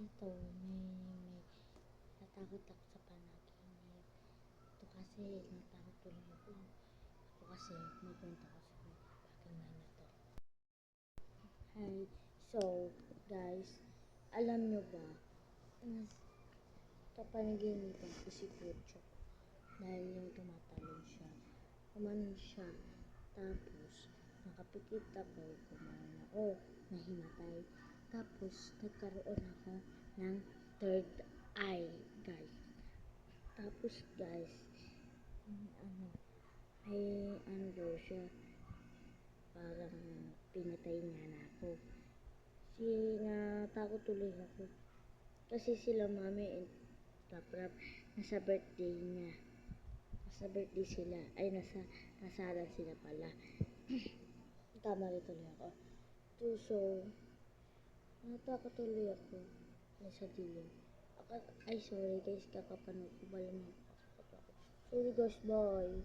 Ito, may natakot ako sa panaginip. Ito kasi, natakot tuloy ako. Ito kasi, may kwento ko sa pakinggan na to. Hi, so, guys, alam nyo ba, kapanaginip ko si Kucho. Dahil yung tumatalon siya. Kumanon siya. Tapos, nakapikit ako, kumanon ako, nahimatay. Tapos, nagkaroon ako ng third eye, guys. Tapos, guys, may daw siya, parang pinatay niya na ako. Natakot tuloy ako. Kasi sila mami and paprap, nasa birthday niya. Nasa birthday sila. Ay, nasaran sila pala. Tama rin tuloy ako. So, natakot tuloy ako. Nasa dilim. Ay, sorry guys, kakapanood ko pala mga. Sorry guys, bye.